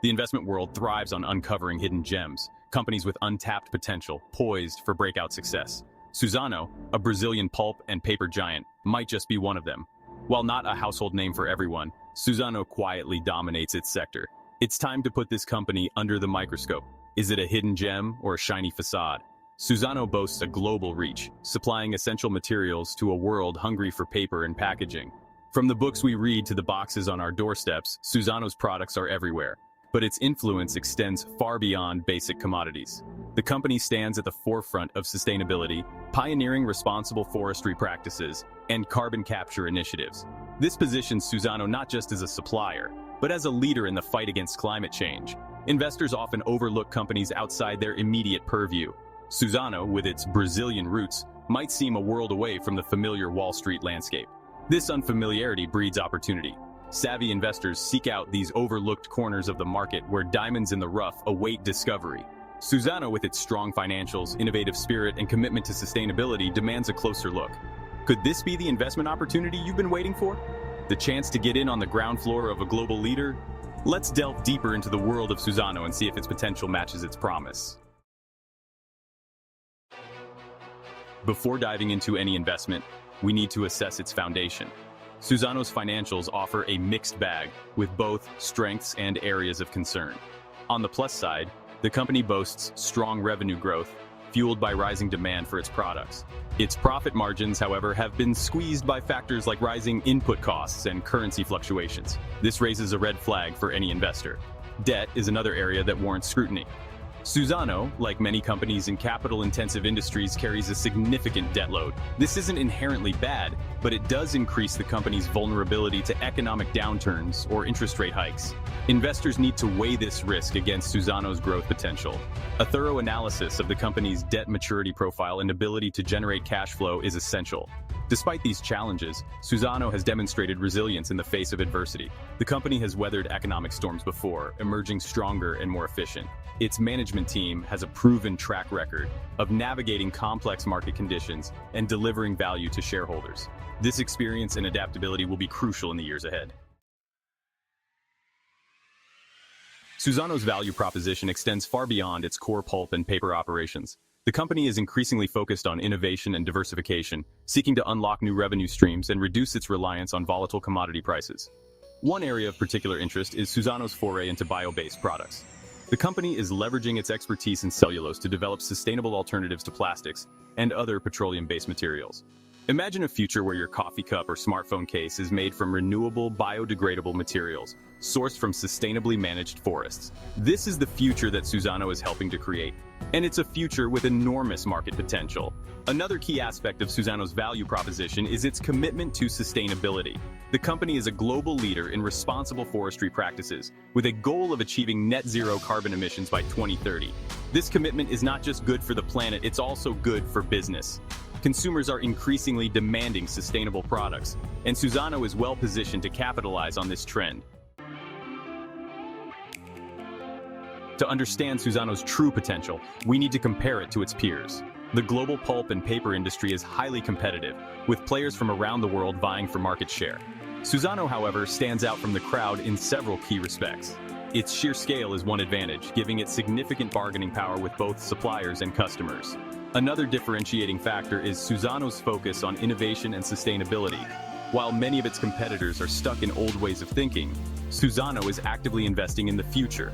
The investment world thrives on uncovering hidden gems, companies with untapped potential, poised for breakout success. Suzano, a Brazilian pulp and paper giant, might just be one of them. While not a household name for everyone, Suzano quietly dominates its sector. It's time to put this company under the microscope. Is it a hidden gem or a shiny facade? Suzano boasts a global reach, supplying essential materials to a world hungry for paper and packaging. From the books we read to the boxes on our doorsteps, Suzano's products are everywhere. But its influence extends far beyond basic commodities. The company stands at the forefront of sustainability, pioneering responsible forestry practices and carbon capture initiatives. This positions Suzano not just as a supplier, but as a leader in the fight against climate change. Investors often overlook companies outside their immediate purview. Suzano, with its Brazilian roots, might seem a world away from the familiar Wall Street landscape. This unfamiliarity breeds opportunity. Savvy investors seek out these overlooked corners of the market where diamonds in the rough await discovery. Suzano, with its strong financials, innovative spirit, and commitment to sustainability, demands a closer look. Could this be the investment opportunity you've been waiting for? The chance to get in on the ground floor of a global leader? Let's delve deeper into the world of Suzano and see if its potential matches its promise. Before diving into any investment, we need to assess its foundation. Suzano's financials offer a mixed bag, with both strengths and areas of concern. On the plus side, the company boasts strong revenue growth, fueled by rising demand for its products. Its profit margins, however, have been squeezed by factors like rising input costs and currency fluctuations. This raises a red flag for any investor. Debt is another area that warrants scrutiny. Suzano, like many companies in capital-intensive industries, carries a significant debt load. This isn't inherently bad, but it does increase the company's vulnerability to economic downturns or interest rate hikes. Investors need to weigh this risk against Suzano's growth potential. A thorough analysis of the company's debt maturity profile and ability to generate cash flow is essential. Despite these challenges, Suzano has demonstrated resilience in the face of adversity. The company has weathered economic storms before, emerging stronger and more efficient. Its management team has a proven track record of navigating complex market conditions and delivering value to shareholders. This experience and adaptability will be crucial in the years ahead. Suzano's value proposition extends far beyond its core pulp and paper operations. The company is increasingly focused on innovation and diversification, seeking to unlock new revenue streams and reduce its reliance on volatile commodity prices. One area of particular interest is Suzano's foray into bio-based products. The company is leveraging its expertise in cellulose to develop sustainable alternatives to plastics and other petroleum-based materials. Imagine a future where your coffee cup or smartphone case is made from renewable, biodegradable materials, sourced from sustainably managed forests. This is the future that Suzano is helping to create, and it's a future with enormous market potential. Another key aspect of Suzano's value proposition is its commitment to sustainability. The company is a global leader in responsible forestry practices, with a goal of achieving net zero carbon emissions by 2030. This commitment is not just good for the planet, it's also good for business. Consumers are increasingly demanding sustainable products, and Suzano is well positioned to capitalize on this trend. To understand Suzano's true potential, we need to compare it to its peers. The global pulp and paper industry is highly competitive, with players from around the world vying for market share. Suzano, however, stands out from the crowd in several key respects. Its sheer scale is one advantage, giving it significant bargaining power with both suppliers and customers. Another differentiating factor is Suzano's focus on innovation and sustainability. While many of its competitors are stuck in old ways of thinking, Suzano is actively investing in the future.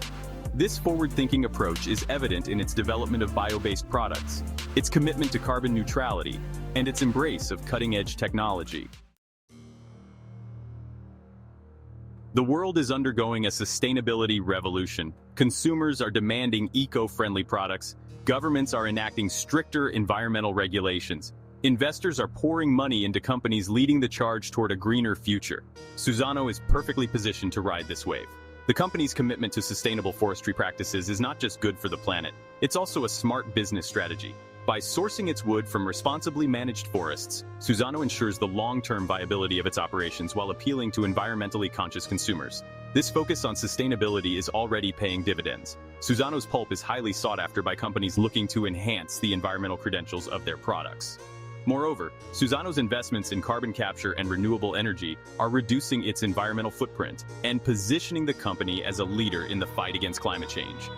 This forward-thinking approach is evident in its development of bio-based products, its commitment to carbon neutrality, and its embrace of cutting-edge technology. The world is undergoing a sustainability revolution. Consumers are demanding eco-friendly products, governments are enacting stricter environmental regulations, investors are pouring money into companies leading the charge toward a greener future. Suzano is perfectly positioned to ride this wave. The company's commitment to sustainable forestry practices is not just good for the planet, it's also a smart business strategy. By sourcing its wood from responsibly managed forests, Suzano ensures the long-term viability of its operations while appealing to environmentally conscious consumers. This focus on sustainability is already paying dividends. Suzano's pulp is highly sought after by companies looking to enhance the environmental credentials of their products. Moreover, Suzano's investments in carbon capture and renewable energy are reducing its environmental footprint and positioning the company as a leader in the fight against climate change.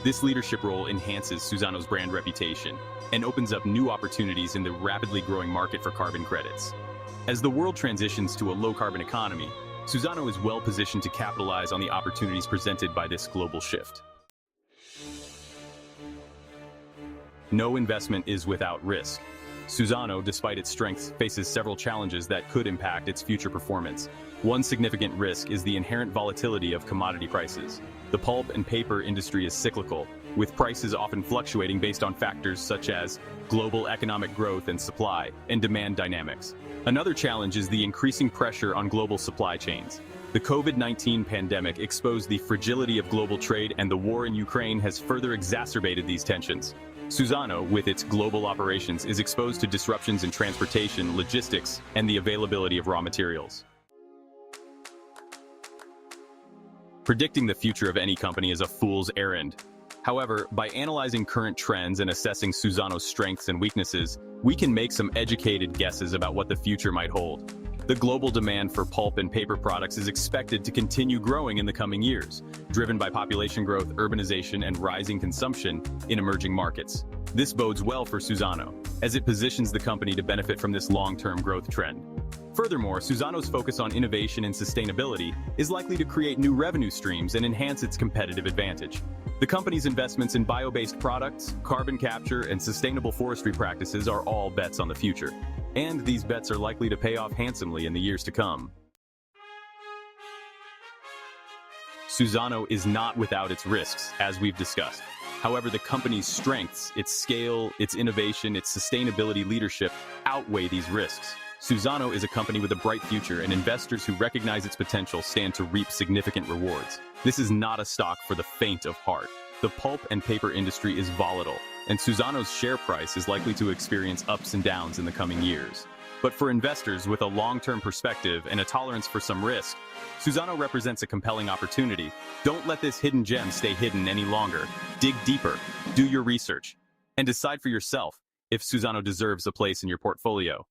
This leadership role enhances Suzano's brand reputation and opens up new opportunities in the rapidly growing market for carbon credits. As the world transitions to a low-carbon economy, Suzano is well positioned to capitalize on the opportunities presented by this global shift. No investment is without risk. Suzano, despite its strengths, faces several challenges that could impact its future performance. One significant risk is the inherent volatility of commodity prices. The pulp and paper industry is cyclical, with prices often fluctuating based on factors such as global economic growth and supply and demand dynamics. Another challenge is the increasing pressure on global supply chains. The COVID-19 pandemic exposed the fragility of global trade, and the war in Ukraine has further exacerbated these tensions. Suzano, with its global operations, is exposed to disruptions in transportation, logistics, and the availability of raw materials. Predicting the future of any company is a fool's errand. However, by analyzing current trends and assessing Suzano's strengths and weaknesses, we can make some educated guesses about what the future might hold. The global demand for pulp and paper products is expected to continue growing in the coming years, driven by population growth, urbanization, and rising consumption in emerging markets. This bodes well for Suzano, as it positions the company to benefit from this long-term growth trend. Furthermore, Suzano's focus on innovation and sustainability is likely to create new revenue streams and enhance its competitive advantage. The company's investments in bio-based products, carbon capture, and sustainable forestry practices are all bets on the future. And these bets are likely to pay off handsomely in the years to come. Suzano is not without its risks, as we've discussed. However, the company's strengths, its scale, its innovation, its sustainability leadership outweigh these risks. Suzano is a company with a bright future, and investors who recognize its potential stand to reap significant rewards. This is not a stock for the faint of heart. The pulp and paper industry is volatile, and Suzano's share price is likely to experience ups and downs in the coming years. But for investors with a long-term perspective and a tolerance for some risk, Suzano represents a compelling opportunity. Don't let this hidden gem stay hidden any longer. Dig deeper, do your research, and decide for yourself if Suzano deserves a place in your portfolio.